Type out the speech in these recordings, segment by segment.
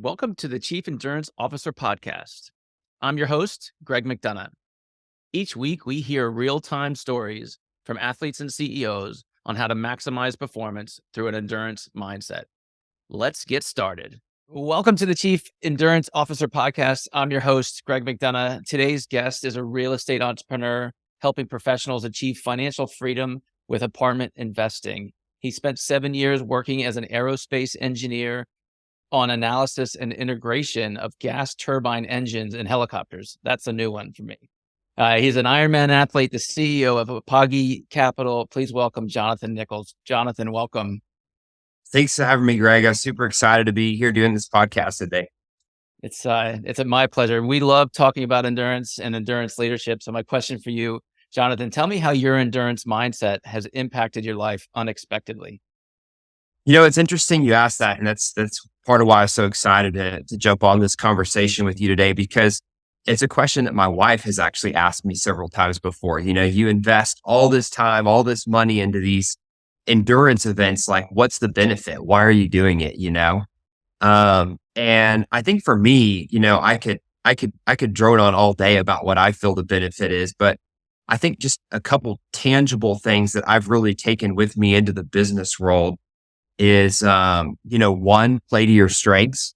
Welcome to the Chief Endurance Officer Podcast. I'm your host, Greg McDonough. Each week, we hear real time stories from athletes and CEOs on how to maximize performance through an endurance mindset. Let's get started. Welcome to the Chief Endurance Officer Podcast. I'm your host, Greg McDonough. Today's guest is a real estate entrepreneur helping professionals achieve financial freedom with apartment investing. He spent 7 years working as an aerospace engineer on analysis and integration of gas turbine engines in helicopters. That's a new one for me. He's an Ironman athlete, the CEO of Apogee Capital. Please welcome Jonathan Nichols. Jonathan, welcome. Thanks for having me, Greg. I'm super excited to be here doing this podcast today. It's my pleasure. We love talking about endurance and endurance leadership. So my question for you, Jonathan, tell me how your endurance mindset has impacted your life unexpectedly. You know, it's interesting you asked that, and that's part of why I'm so excited to jump on this conversation with you today, because it's a question that my wife has actually asked me several times before. You know, you invest all this time, all this money into these endurance events. Like, what's the benefit? Why are you doing it? You know, and I think for me, you know, I could drone on all day about what I feel the benefit is, but I think just a couple tangible things that I've really taken with me into the business world is, one, play to your strengths.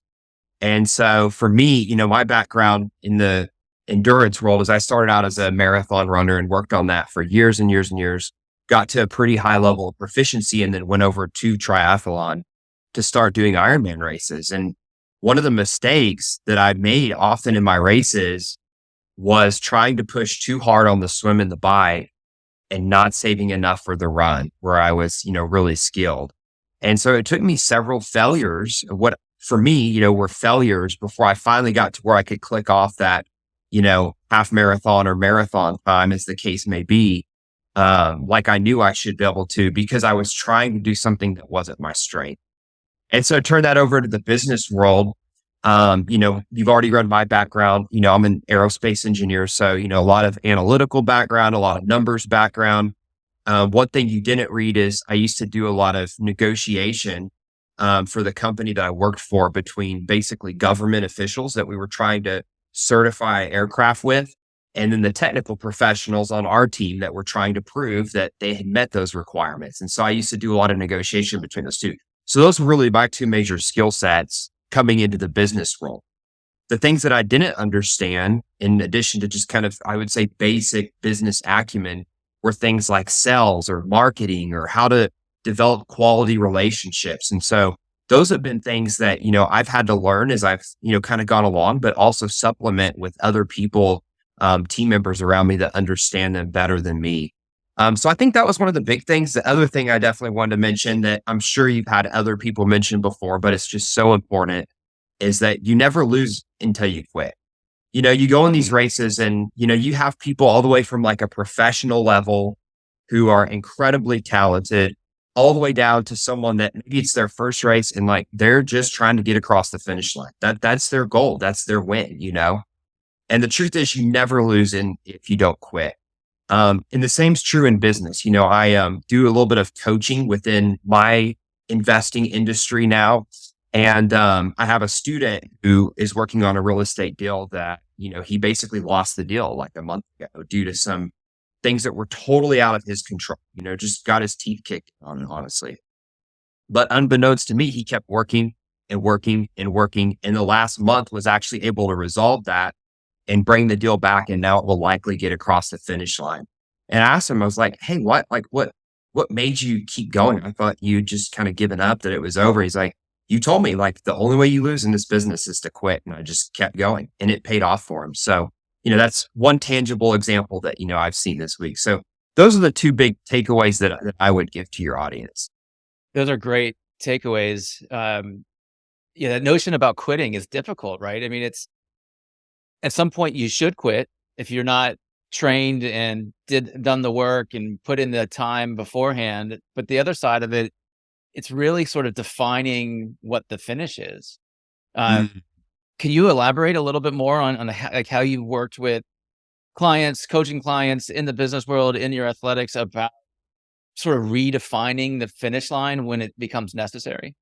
And so for me, you know, my background in the endurance world is I started out as a marathon runner and worked on that for years and years and years, got to a pretty high level of proficiency, and then went over to triathlon to start doing Ironman races. And one of the mistakes that I made often in my races was trying to push too hard on the swim and the bike and not saving enough for the run where I was, really skilled. And so it took me several failures, what for me, were failures before I finally got to where I could click off that, half marathon or marathon time, as the case may be, like I knew I should be able to, because I was trying to do something that wasn't my strength. And so turn that over to the business world. You've already read my background. I'm an aerospace engineer. So, a lot of analytical background, a lot of numbers background. One thing you didn't read is I used to do a lot of negotiation for the company that I worked for between basically government officials that we were trying to certify aircraft with, and then the technical professionals on our team that were trying to prove that they had met those requirements. And so I used to do a lot of negotiation between those two. So those were really my two major skill sets coming into the business world. The things that I didn't understand, in addition to just kind of, I would say, basic business acumen, were things like sales or marketing or how to develop quality relationships. And so those have been things that, I've had to learn as I've, kind of gone along, but also supplement with other people, team members around me that understand them better than me. So I think that was one of the big things. The other thing I definitely wanted to mention that I'm sure you've had other people mention before, but it's just so important, is that you never lose until you quit. You go in these races and, you have people all the way from like a professional level who are incredibly talented, all the way down to someone that maybe it's their first race and like they're just trying to get across the finish line. That's their goal. That's their win, And the truth is, you never lose if you don't quit. And the same's true in business. I do a little bit of coaching within my investing industry now. And I have a student who is working on a real estate deal that, he basically lost the deal like a month ago due to some things that were totally out of his control, just got his teeth kicked on it, honestly. But unbeknownst to me, he kept working and working and working. And the last month was actually able to resolve that and bring the deal back. And now it will likely get across the finish line. And I asked him, I was like, hey, what made you keep going? I thought you just kind of given up, that it was over. He's like, you told me like the only way you lose in this business is to quit. And I just kept going and it paid off for him. So, that's one tangible example that, I've seen this week. So those are the two big takeaways that I would give to your audience. Those are great takeaways. That notion about quitting is difficult, right? I mean, it's at some point you should quit if you're not trained and done the work and put in the time beforehand. But the other side of it, it's really sort of defining what the finish is. Can you elaborate a little bit more on how you worked with clients, coaching clients in the business world, in your athletics, about sort of redefining the finish line when it becomes necessary?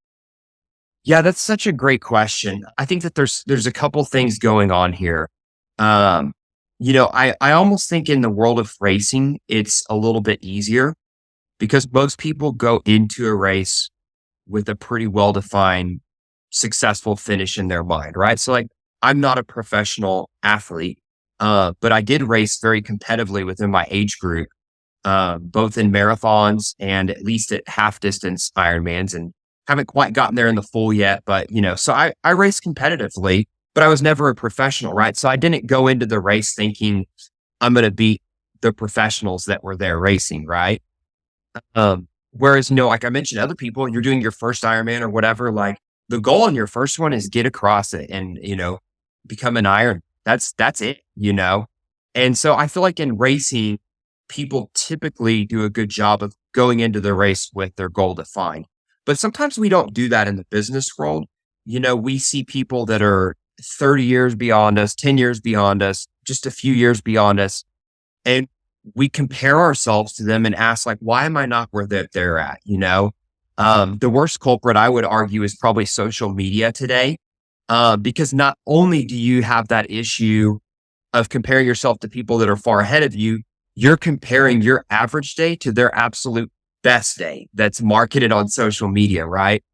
Yeah, that's such a great question. I think that there's a couple things going on here. Um, I almost think in the world of racing, it's a little bit easier because most people go into a race with a pretty well-defined successful finish in their mind, right? So like I'm not a professional athlete, but I did race very competitively within my age group, both in marathons and at least at half distance Ironmans, and haven't quite gotten there in the full yet. But so I raced competitively, but I was never a professional, right? So I didn't go into the race thinking I'm going to beat the professionals that were there racing, right? Whereas, like I mentioned, other people, you're doing your first Ironman or whatever, like the goal in your first one is get across it and, become an Iron. That's it. And so I feel like in racing, people typically do a good job of going into the race with their goal defined. But sometimes we don't do that in the business world. We see people that are 30 years beyond us, 10 years beyond us, just a few years beyond us. And we compare ourselves to them and ask, like, why am I not where they're at? The worst culprit, I would argue, is probably social media today. Because not only do you have that issue of comparing yourself to people that are far ahead of you, you're comparing your average day to their absolute best day that's marketed on social media, right?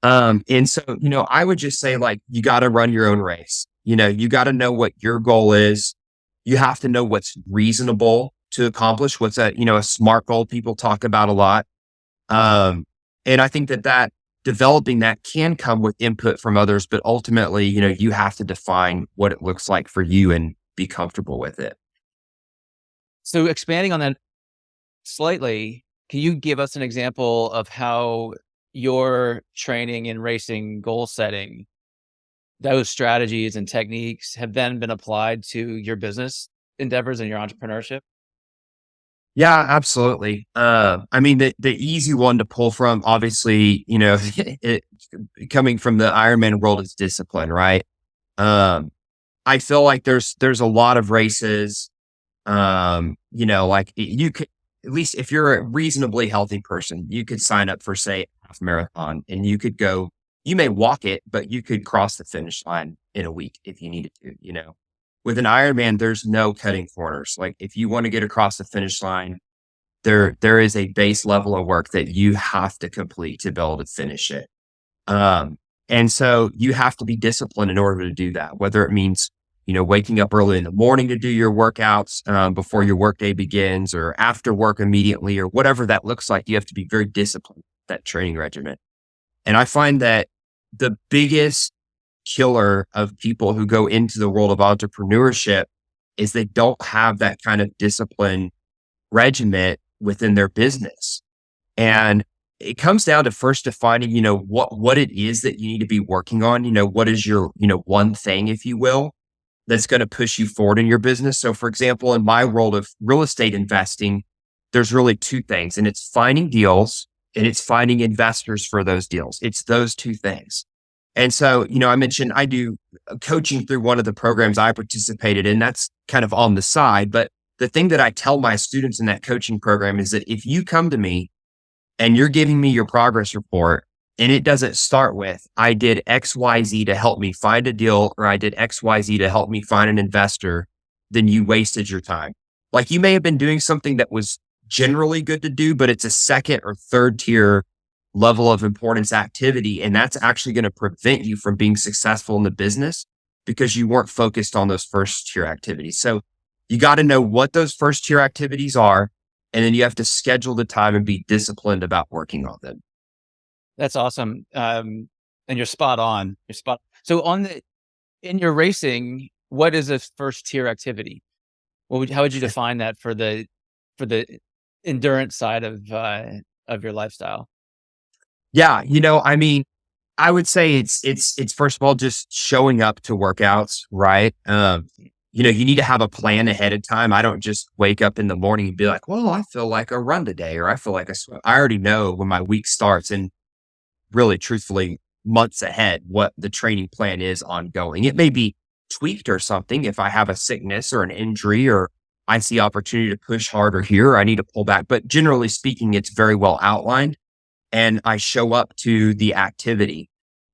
And so, I would just say, like, you got to run your own race. You got to know what your goal is. You have to know what's reasonable to accomplish, what's a SMART goal people talk about a lot. And I think that developing that can come with input from others, but ultimately, you have to define what it looks like for you and be comfortable with it. So expanding on that slightly, can you give us an example of how your training and racing goal setting, those strategies and techniques have then been applied to your business endeavors and your entrepreneurship? Yeah, absolutely. I mean, the easy one to pull from, obviously, it coming from the Ironman world is discipline, right? Um, I feel like there's a lot of races. Like you could, at least if you're a reasonably healthy person, you could sign up for, say, a half marathon, and you could go. You may walk it, but you could cross the finish line in a week if you needed to. With an Ironman, there's no cutting corners. Like if you want to get across the finish line, there is a base level of work that you have to complete to be able to finish it. And so you have to be disciplined in order to do that, whether it means, waking up early in the morning to do your workouts before your workday begins, or after work immediately, or whatever that looks like. You have to be very disciplined, that training regimen. And I find that the biggest killer of people who go into the world of entrepreneurship is they don't have that kind of discipline regiment within their business. And it comes down to first defining, what it is that you need to be working on. What is your, one thing, if you will, that's going to push you forward in your business. So for example, in my world of real estate investing, there's really two things, and it's finding deals and it's finding investors for those deals. It's those two things. And so, I mentioned I do coaching through one of the programs I participated in. That's kind of on the side. But the thing that I tell my students in that coaching program is that if you come to me and you're giving me your progress report, and it doesn't start with, I did XYZ to help me find a deal, or I did XYZ to help me find an investor, then you wasted your time. Like you may have been doing something that was generally good to do, but it's a second or third tier level of importance activity. And that's actually going to prevent you from being successful in the business because you weren't focused on those first tier activities. So you got to know what those first tier activities are. And then you have to schedule the time and be disciplined about working on them. That's awesome. And you're spot on. So in your racing, what is a first tier activity? How would you define that for the endurance side of your lifestyle? Yeah. I mean, I would say it's first of all, just showing up to workouts, right? You need to have a plan ahead of time. I don't just wake up in the morning and be like, well, I feel like a run today, or I feel like I already know when my week starts, and really truthfully months ahead what the training plan is ongoing. It may be tweaked or something if I have a sickness or an injury, or I see opportunity to push harder here, I need to pull back. But generally speaking, it's very well outlined, and I show up to the activity.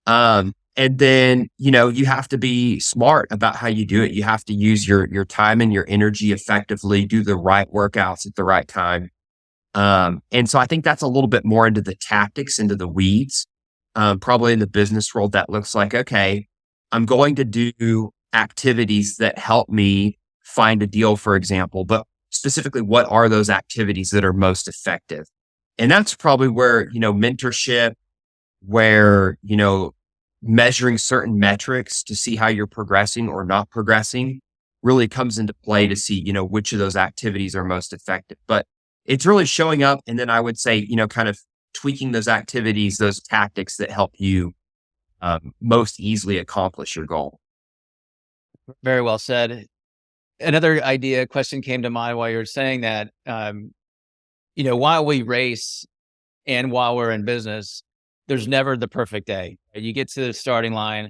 And then, you have to be smart about how you do it. You have to use your time and your energy effectively, do the right workouts at the right time. And so I think that's a little bit more into the tactics, into the weeds. Probably in the business world, that looks like, okay, I'm going to do activities that help me find a deal, for example, but specifically, what are those activities that are most effective? And that's probably where, mentorship, where, measuring certain metrics to see how you're progressing or not progressing really comes into play to see, which of those activities are most effective. But it's really showing up. And then I would say, kind of tweaking those activities, those tactics that help you most easily accomplish your goal. Very well said. Another question came to mind while you were saying that. While we race and while we're in business, there's never the perfect day. You get to the starting line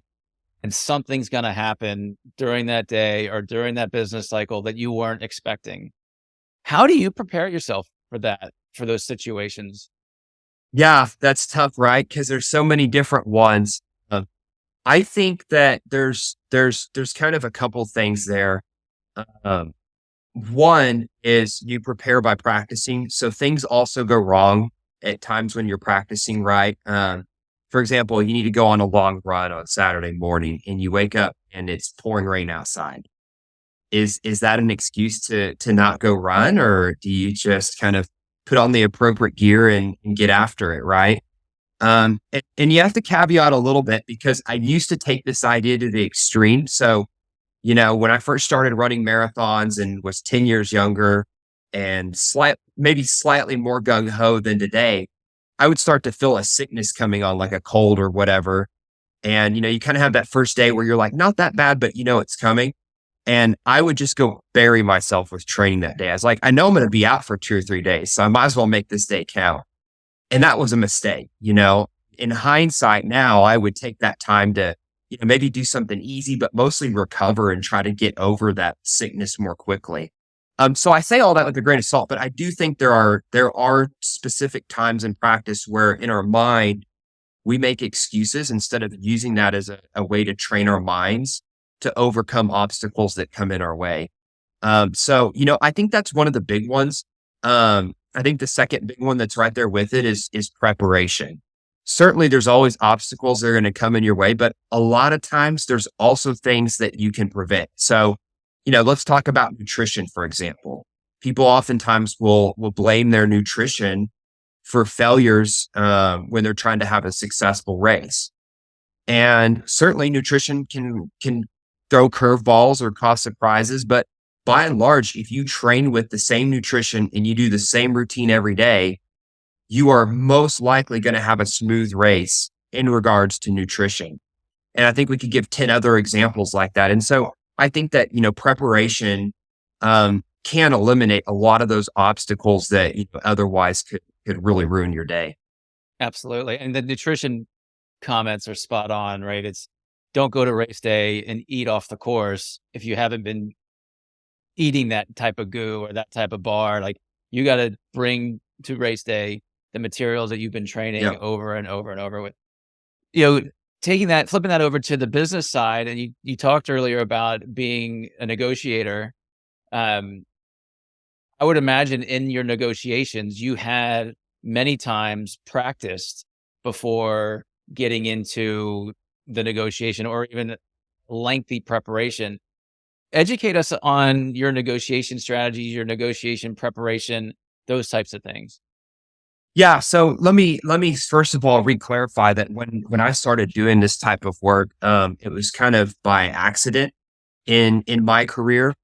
and something's going to happen during that day or during that business cycle that you weren't expecting. How do you prepare yourself for that, for those situations? Yeah, that's tough, right? Because there's so many different ones. I think that there's kind of a couple things there. Um, One is you prepare by practicing. So things also go wrong at times when you're practicing, right? For example, you need to go on a long run on Saturday morning and you wake up and it's pouring rain outside. Is that an excuse to not go run, or do you just kind of put on the appropriate gear and get after it, right? And you have to caveat a little bit because I used to take this idea to the extreme. So when I first started running marathons and was 10 years younger and maybe slightly more gung ho than today, I would start to feel a sickness coming on, like a cold or whatever. And, you kind of have that first day where you're like, not that bad, but it's coming. And I would just go bury myself with training that day. I was like, I know I'm going to be out for 2 or 3 days, so I might as well make this day count. And that was a mistake. In hindsight now, I would take that time to maybe do something easy, but mostly recover and try to get over that sickness more quickly. So I say all that with a grain of salt, but I do think there are specific times in practice where in our mind, we make excuses instead of using that as a way to train our minds to overcome obstacles that come in our way. So I think that's one of the big ones. I think the second big one that's right there with it is preparation. Certainly there's always obstacles that are going to come in your way, but a lot of times there's also things that you can prevent. So, let's talk about nutrition, for example. People oftentimes will blame their nutrition for failures when they're trying to have a successful race. And certainly nutrition can throw curveballs or cause surprises, but by and large, if you train with the same nutrition and you do the same routine every day, you are most likely going to have a smooth race in regards to nutrition. And I think we could give 10 other examples like that. And so I think that, preparation can eliminate a lot of those obstacles that otherwise could really ruin your day. Absolutely. And the nutrition comments are spot on, right? It's don't go to race day and eat off the course if you haven't been eating that type of goo or that type of bar. Like you got to bring to race day the materials that you've been training Yeah. over and over and over with. Flipping that over to the business side, and you talked earlier about being a negotiator. Um, I would imagine in your negotiations, you had many times practiced before getting into the negotiation or even lengthy preparation. Educate us on your negotiation strategies, your negotiation preparation, those types of things. Yeah. So let me first of all re-clarify that when I started doing this type of work, it was kind of by accident in my career.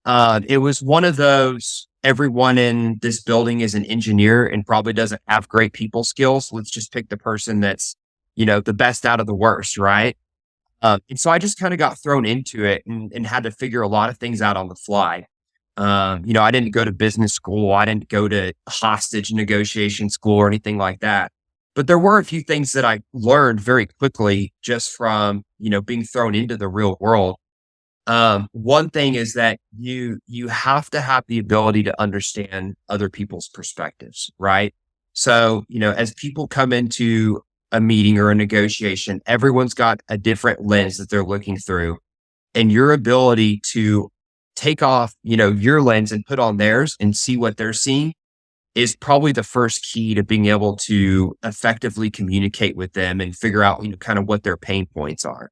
It was one of those, everyone in this building is an engineer and probably doesn't have great people skills. Let's just pick the person that's, the best out of the worst, right? And so I just kind of got thrown into it and had to figure a lot of things out on the fly. I didn't go to business school. I didn't go to hostage negotiation school or anything like that. But there were a few things that I learned very quickly just from, being thrown into the real world. One thing is that you have to have the ability to understand other people's perspectives, right? So, as people come into a meeting or a negotiation, everyone's got a different lens that they're looking through. And your ability to take off, your lens and put on theirs and see what they're seeing is probably the first key to being able to effectively communicate with them and figure out, kind of what their pain points are.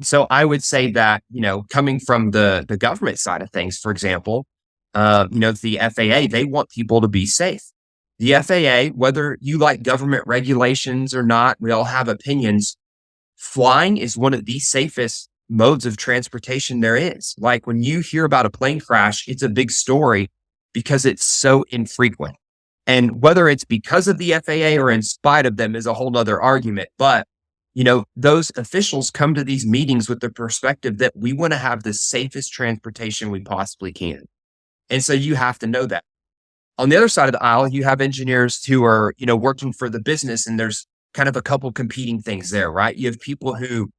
So I would say that, coming from the government side of things, for example, the FAA, they want people to be safe. The FAA, whether you like government regulations or not, we all have opinions. Flying is one of the safest modes of transportation there is. Like when you hear about a plane crash, it's a big story because it's so infrequent. And whether it's because of the FAA or in spite of them is a whole nother argument. But, those officials come to these meetings with the perspective that we want to have the safest transportation we possibly can. And so you have to know that. On the other side of the aisle, you have engineers who are, working for the business, and there's kind of a couple competing things there, right? You have people who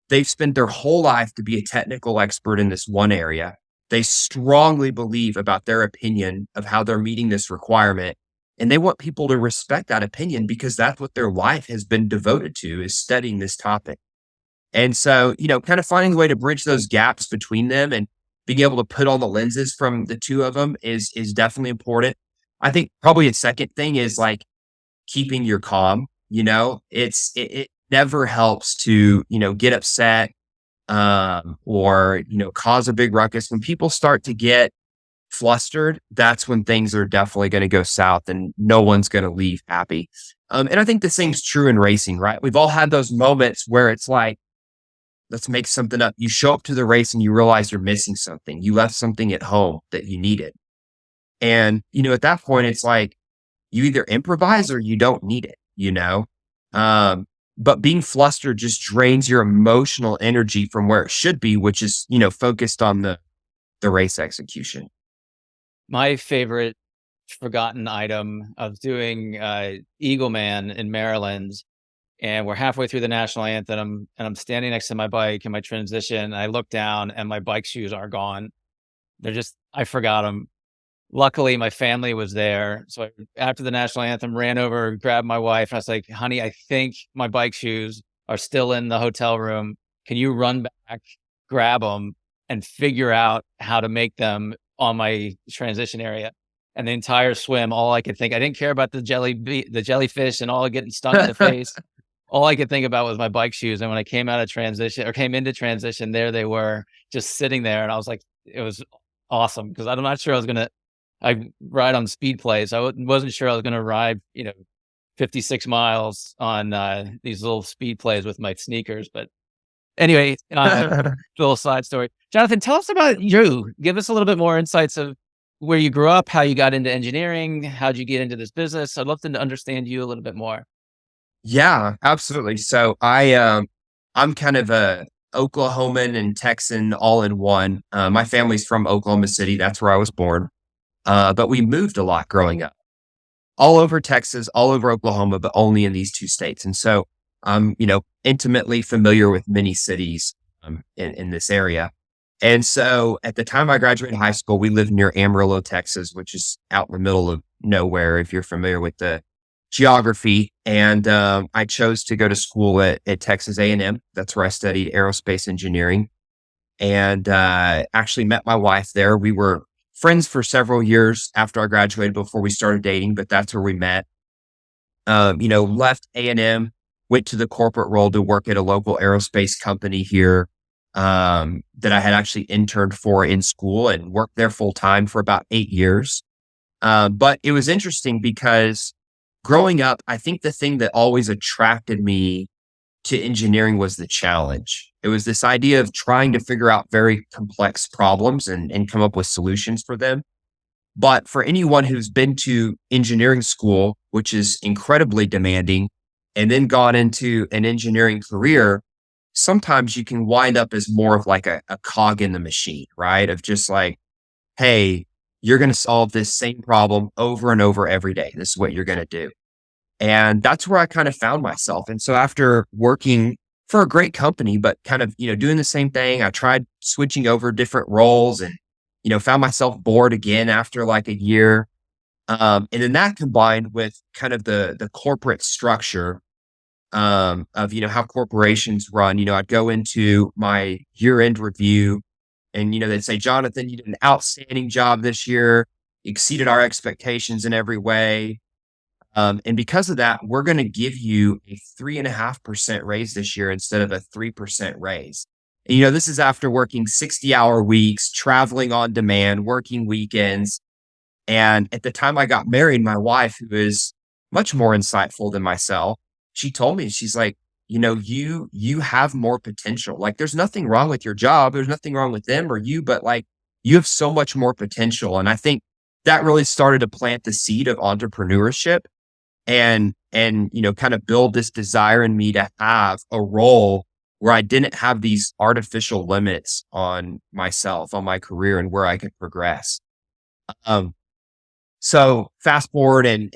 they've spent their whole life to be a technical expert in this one area. They strongly believe about their opinion of how they're meeting this requirement. And they want people to respect that opinion because that's what their life has been devoted to, is studying this topic. And so, kind of finding a way to bridge those gaps between them and being able to put on the lenses from the two of them is definitely important. I think probably a second thing is like keeping your calm. It never helps to, get upset, or, cause a big ruckus. When people start to get flustered, that's when things are definitely going to go south and no one's going to leave happy. And I think the same's true in racing, right? We've all had those moments where it's like, let's make something up. You show up to the race and you realize you're missing something. You left something at home that you needed. And, at that point, it's like you either improvise or you don't need it, but being flustered just drains your emotional energy from where it should be, which is, focused on the race execution. My favorite forgotten item of doing Eagle Man in Maryland, and we're halfway through the national anthem, and I'm standing next to my bike in my transition. I look down and my bike shoes are gone. I forgot them. Luckily, my family was there. So after the national anthem, ran over, grabbed my wife. And I was like, honey, I think my bike shoes are still in the hotel room. Can you run back, grab them, and figure out how to make them on my transition area? And the entire swim, all I could think, I didn't care about the jellyfish and all getting stung in the face. All I could think about was my bike shoes. And when I came into transition, there they were just sitting there. And I was like, it was awesome because I'm not sure I ride on speed plays. I wasn't sure I was going to ride, 56 miles on these little speed plays with my sneakers. But anyway, little side story. Jonathan, tell us about you. Give us a little bit more insights of where you grew up, how you got into engineering, how'd you get into this business? I'd love to understand you a little bit more. Yeah, absolutely. So I'm kind of a Oklahoman and Texan all in one. My family's from Oklahoma City. That's where I was born. But we moved a lot growing up, all over Texas, all over Oklahoma, but only in these two states. And so I'm, intimately familiar with many cities in this area. And so at the time I graduated high school, we lived near Amarillo, Texas, which is out in the middle of nowhere, if you're familiar with the geography. And I chose to go to school at Texas A&M. That's where I studied aerospace engineering and actually met my wife there. We were friends for several years after I graduated before we started dating, but that's where we met. Left A&M, went to the corporate world to work at a local aerospace company here that I had actually interned for in school and worked there full time for about 8 years. But it was interesting because growing up, I think the thing that always attracted me to engineering was the challenge. It was this idea of trying to figure out very complex problems and come up with solutions for them. But for anyone who's been to engineering school, which is incredibly demanding, and then gone into an engineering career, sometimes you can wind up as more of like a cog in the machine, right? Of just like, hey, you're going to solve this same problem over and over every day. This is what you're going to do. And that's where I kind of found myself. And so after working for a great company, but kind of, doing the same thing, I tried switching over different roles and, found myself bored again after like a year. And then that combined with kind of the corporate structure of, how corporations run. I'd go into my year-end review and, they'd say, Jonathan, you did an outstanding job this year, exceeded our expectations in every way. And because of that, we're going to give you a 3.5% raise this year instead of a 3% raise. And, this is after working 60-hour weeks, traveling on demand, working weekends. And at the time I got married, my wife, who is much more insightful than myself, she told me, she's like, you have more potential. Like, there's nothing wrong with your job. There's nothing wrong with them or you, but like, you have so much more potential. And I think that really started to plant the seed of entrepreneurship and kind of build this desire in me to have a role where I didn't have these artificial limits on myself, on my career, and where I could progress. Um, so fast forward and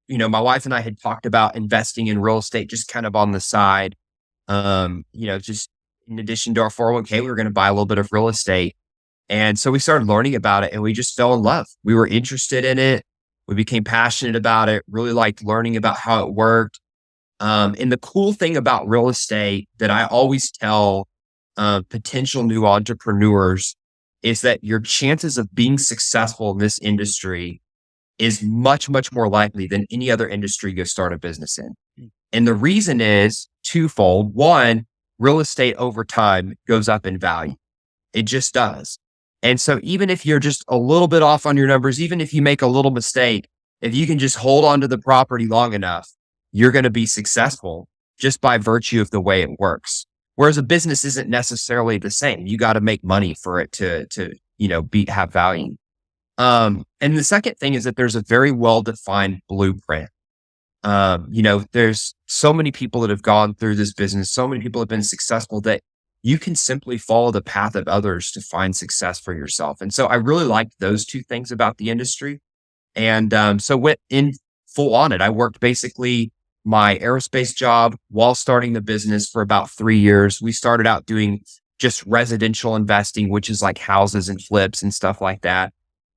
my wife and I had talked about investing in real estate just kind of on the side. Just in addition to our 401k, we were going to buy a little bit of real estate. And so we started learning about it and we just fell in love. We were interested in it. We became passionate about it, really liked learning about how it worked. And the cool thing about real estate that I always tell potential new entrepreneurs is that your chances of being successful in this industry is much, much more likely than any other industry you start a business in. And the reason is twofold. One, real estate over time goes up in value. It just does. And so even if you're just a little bit off on your numbers, even if you make a little mistake, if you can just hold on to the property long enough, you're going to be successful just by virtue of the way it works. Whereas a business isn't necessarily the same. You got to make money for it to have value. And the second thing is that there's a very well-defined blueprint. There's so many people that have gone through this business. So many people have been successful that you can simply follow the path of others to find success for yourself. And so I really liked those two things about the industry. And so went in full on it. I worked basically my aerospace job while starting the business for about 3 years. We started out doing just residential investing, which is like houses and flips and stuff like that.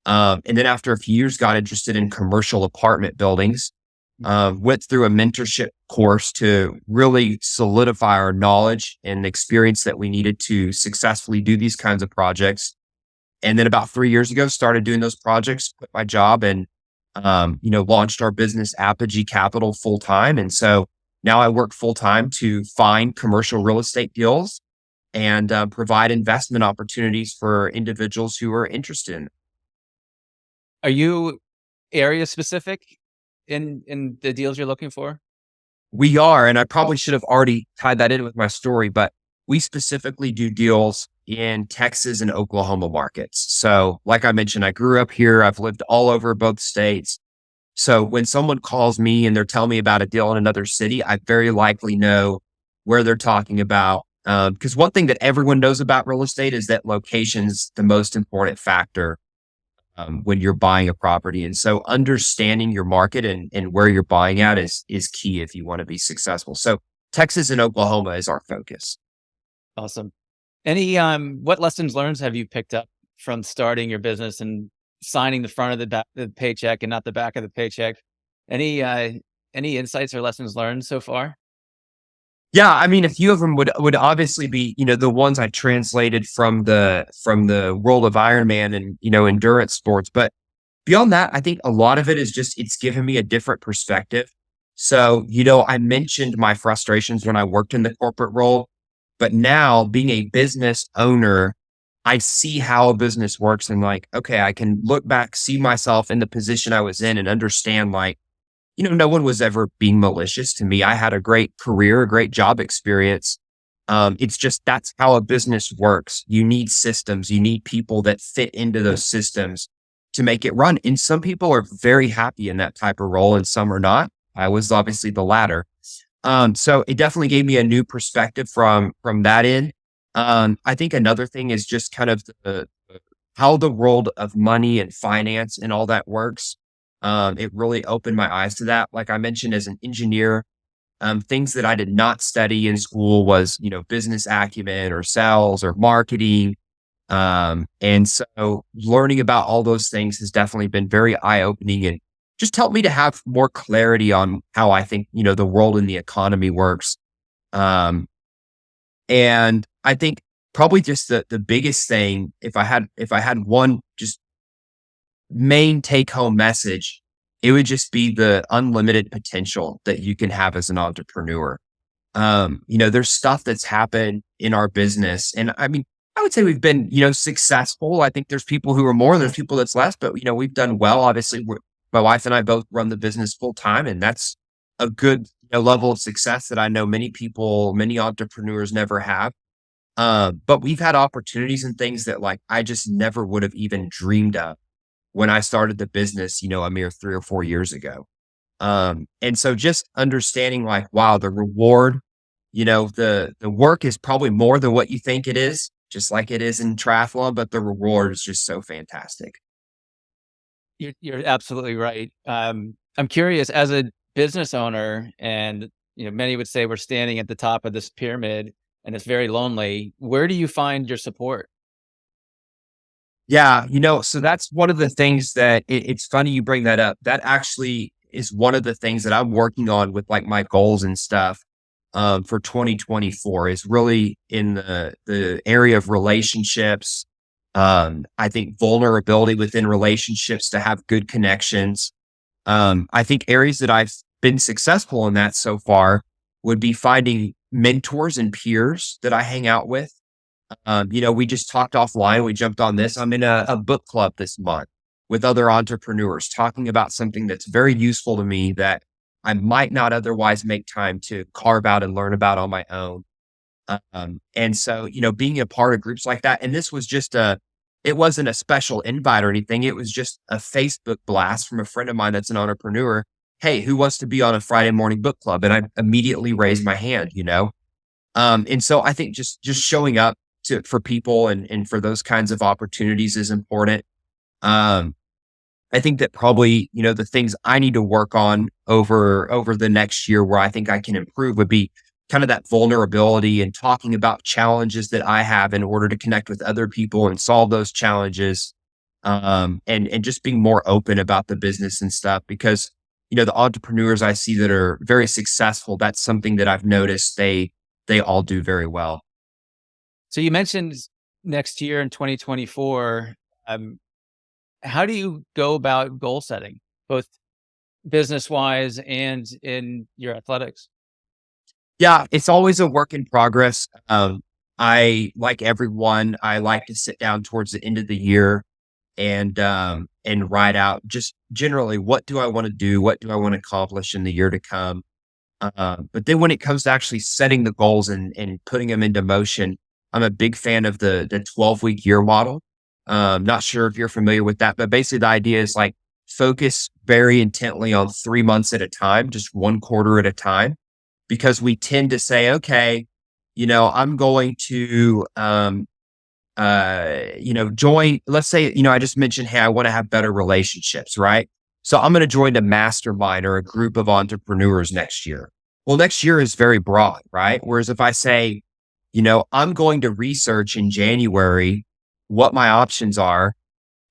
And then after a few years, got interested in commercial apartment buildings. Went through a mentorship course to really solidify our knowledge and experience that we needed to successfully do these kinds of projects. And then about 3 years ago, started doing those projects, quit my job and, launched our business Apogee Capital full time. And so now I work full time to find commercial real estate deals and provide investment opportunities for individuals who are interested in it. Are you area specific in the deals you're looking for? We are, and I probably should have already tied that in with my story, but we specifically do deals in Texas and Oklahoma markets. So like I mentioned, I grew up here. I've lived all over both states. So when someone calls me and they're telling me about a deal in another city, I very likely know where they're talking about. Because one thing that everyone knows about real estate is that location's the most important factor when you're buying a property. And so understanding your market and where you're buying at is key if you want to be successful. So Texas and Oklahoma is our focus. Awesome. Any what lessons learned have you picked up from starting your business and signing the front of the paycheck and not the back of the paycheck? Any insights or lessons learned so far? Yeah, I mean, a few of them would obviously be, the ones I translated from the world of Ironman and, endurance sports. But beyond that, I think a lot of it is just, it's given me a different perspective. So, I mentioned my frustrations when I worked in the corporate role, but now being a business owner, I see how a business works and like, okay, I can look back, see myself in the position I was in and understand like, no one was ever being malicious to me. I had a great career, a great job experience. It's just, that's how a business works. You need systems. You need people that fit into those systems to make it run. And some people are very happy in that type of role and some are not. I was obviously the latter. So it definitely gave me a new perspective from that end. I think another thing is just kind of how the world of money and finance and all that works. It really opened my eyes to that. Like I mentioned, as an engineer, things that I did not study in school was, business acumen or sales or marketing. And so learning about all those things has definitely been very eye-opening and just helped me to have more clarity on how I think, the world and the economy works. Um, and I think probably just the biggest thing, if I had one just main take home message, it would just be the unlimited potential that you can have as an entrepreneur. There's stuff that's happened in our business. And I mean, I would say we've been, successful. I think there's people who are more, and there's people that's less, but, we've done well. Obviously, my wife and I both run the business full time, and that's a good level of success that I know many entrepreneurs never have. But we've had opportunities and things that like I just never would have even dreamed of when I started the business, a mere 3 or 4 years ago. And so just understanding like, wow, the reward, the work is probably more than what you think it is, just like it is in triathlon, but the reward is just so fantastic. You're absolutely right. I'm curious, as a business owner, and many would say we're standing at the top of this pyramid, and it's very lonely. Where do you find your support? Yeah, so that's one of the things that it's funny you bring that up. That actually is one of the things that I'm working on with like my goals and stuff for 2024 is really in the area of relationships. I think vulnerability within relationships to have good connections. I think areas that I've been successful in that so far would be finding mentors and peers that I hang out with. We just talked offline. We jumped on this. I'm in a book club this month with other entrepreneurs talking about something that's very useful to me that I might not otherwise make time to carve out and learn about on my own. And so, being a part of groups like that, and this was it wasn't a special invite or anything. It was just a Facebook blast from a friend of mine that's an entrepreneur. Hey, who wants to be on a Friday morning book club? And I immediately raised my hand. And so I think just showing up for people and for those kinds of opportunities is important. Um, I think that probably, the things I need to work on over the next year where I think I can improve would be kind of that vulnerability and talking about challenges that I have in order to connect with other people and solve those challenges. And just being more open about the business and stuff because, the entrepreneurs I see that are very successful, that's something that I've noticed they all do very well. So you mentioned next year in 2024. How do you go about goal setting, both business wise and in your athletics? Yeah, it's always a work in progress. I like everyone. I like to sit down towards the end of the year and write out just generally what do I want to do, what do I want to accomplish in the year to come. But then when it comes to actually setting the goals and putting them into motion, I'm a big fan of the 12-week year model. Not sure if you're familiar with that, but basically the idea is like focus very intently on 3 months at a time, just one quarter at a time, because we tend to say, okay, I'm going to, join, let's say, I just mentioned, hey, I want to have better relationships, right? So I'm going to join a mastermind or a group of entrepreneurs next year. Well, next year is very broad, right? Whereas if I say, I'm going to research in January what my options are,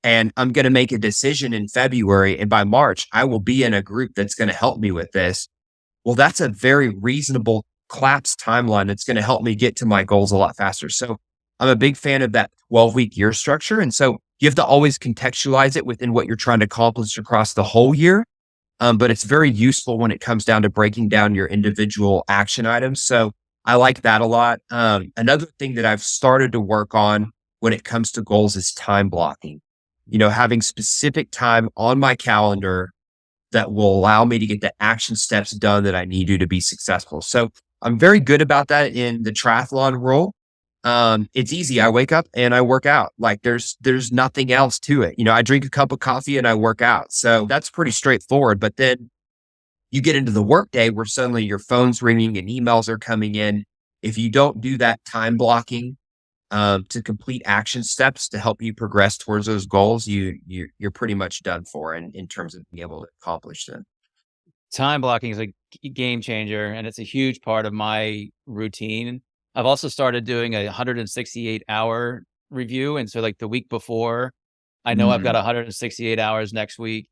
and I'm going to make a decision in February, and by March, I will be in a group that's going to help me with this. Well, that's a very reasonable collapse timeline that's going to help me get to my goals a lot faster. So I'm a big fan of that 12-week year structure. And so you have to always contextualize it within what you're trying to accomplish across the whole year. But it's very useful when it comes down to breaking down your individual action items. So I like that a lot. Another thing that I've started to work on when it comes to goals is time blocking, having specific time on my calendar that will allow me to get the action steps done that I need to be successful. So I'm very good about that in the triathlon role. It's easy. I wake up and I work out. Like there's nothing else to it. I drink a cup of coffee and I work out. So that's pretty straightforward. But then you get into the workday where suddenly your phone's ringing and emails are coming in. If you don't do that time blocking to complete action steps to help you progress towards those goals, you're pretty much done for in terms of being able to accomplish them. Time blocking is a game changer, and it's a huge part of my routine. I've also started doing a 168-hour review, and so like the week before, I know I've got Mm, 168 hours next week.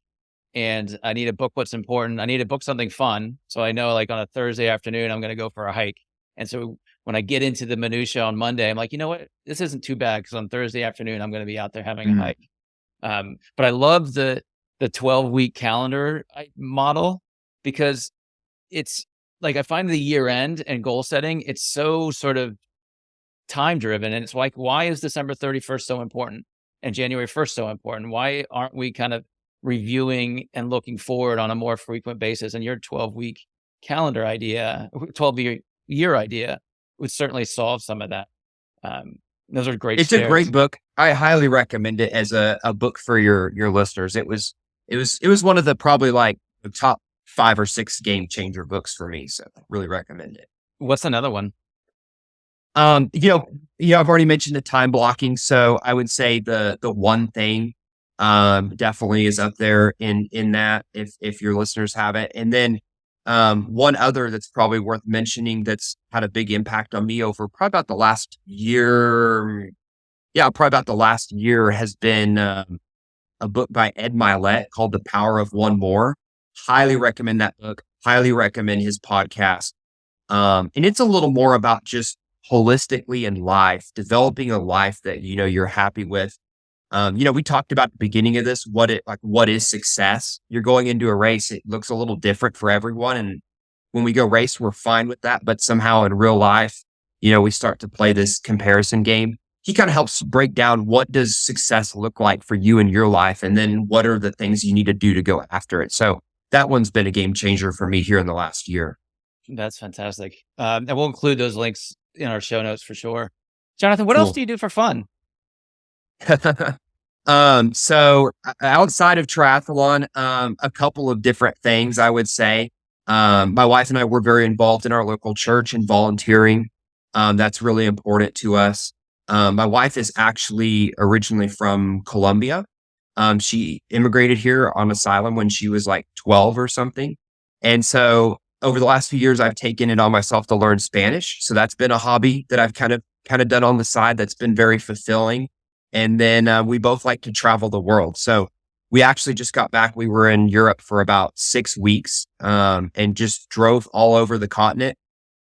and I need to book what's important. I need to book something fun. So I know like on a Thursday afternoon, I'm going to go for a hike. And so when I get into the minutia on Monday, I'm like, you know what? This isn't too bad because on Thursday afternoon, I'm going to be out there having a Mhm. hike. But I love the 12-week calendar model because it's like I find the year end and goal setting, it's so sort of time driven. And it's like, why is December 31st so important and January 1st so important? Why aren't we kind of reviewing and looking forward on a more frequent basis? And your 12-week calendar idea, 12-year idea would certainly solve some of that. Um, those are great It's a great shares. book. I highly recommend it as a book for your listeners. It was one of the probably like the top 5 or 6 game changer books for me. So really recommend it. What's another one? Um, you know, I've already mentioned the time blocking. So I would say the one thing definitely is up there in that if your listeners have it. And then one other that's probably worth mentioning that's had a big impact on me over probably about the last year. Yeah, probably about the last year has been a book by Ed Milet called The Power of One More. Highly recommend that book. Highly recommend his podcast. And it's a little more about just holistically in life, developing a life that, you're happy with. We talked about at the beginning of this, what is success? You're going into a race. It looks a little different for everyone. And when we go race, we're fine with that. But somehow in real life, we start to play this comparison game. He kind of helps break down what does success look like for you in your life? And then what are the things you need to do to go after it? So that one's been a game changer for me here in the last year. That's fantastic. And we'll include those links in our show notes for sure. Jonathan, what else Cool. do you do for fun? So outside of triathlon, a couple of different things I would say. My wife and I were very involved in our local church and volunteering. That's really important to us. My wife is actually originally from Colombia. She immigrated here on asylum when she was like 12 or something. And so over the last few years, I've taken it on myself to learn Spanish. So that's been a hobby that I've kind of done on the side that's been very fulfilling. And then we both like to travel the world. So we actually just got back. We were in Europe for about 6 weeks and just drove all over the continent.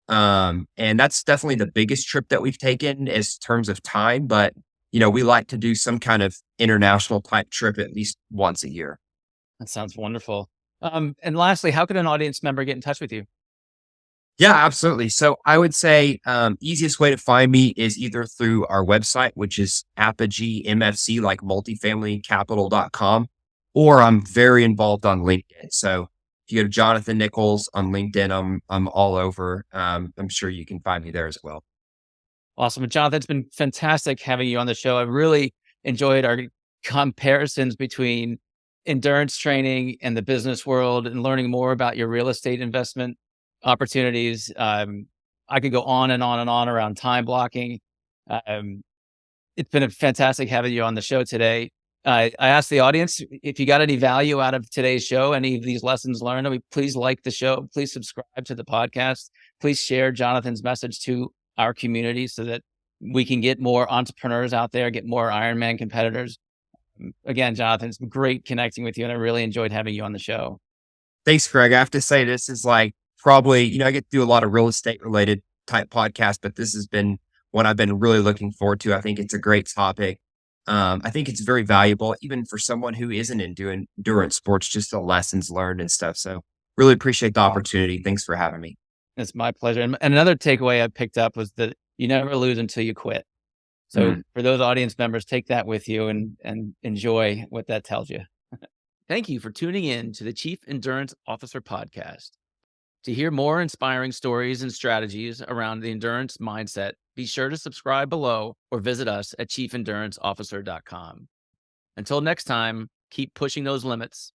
And that's definitely the biggest trip that we've taken as terms of time. But, we like to do some kind of international type trip at least once a year. That sounds wonderful. And lastly, how could an audience member get in touch with you? Yeah, absolutely. So I would say easiest way to find me is either through our website, which is Apogee MFC, like multifamilycapital.com, or I'm very involved on LinkedIn. So if you go to Jonathan Nichols on LinkedIn, I'm all over. I'm sure you can find me there as well. Awesome. And Jonathan, it's been fantastic having you on the show. I really enjoyed our comparisons between endurance training and the business world and learning more about your real estate investment opportunities. I could go on and on and on around time blocking. Um, it's been a fantastic having you on the show today. I asked the audience if you got any value out of today's show, any of these lessons learned. I mean, please like the show. Please subscribe to the podcast. Please share Jonathan's message to our community so that we can get more entrepreneurs out there, get more Ironman competitors. Again, Jonathan, it's been great connecting with you, and I really enjoyed having you on the show. Thanks, Greg. I have to say, this is like probably, I get to do a lot of real estate related type podcasts, but this has been one I've been really looking forward to. I think it's a great topic. I think it's very valuable, even for someone who isn't in doing endurance sports, just the lessons learned and stuff. So really appreciate the opportunity. Thanks for having me. It's my pleasure. And another takeaway I picked up was that you never lose until you quit. So Mm. for those audience members, take that with you and enjoy what that tells you. Thank you for tuning in to the Chief Endurance Officer podcast. To hear more inspiring stories and strategies around the endurance mindset, be sure to subscribe below or visit us at chiefenduranceofficer.com. Until next time, keep pushing those limits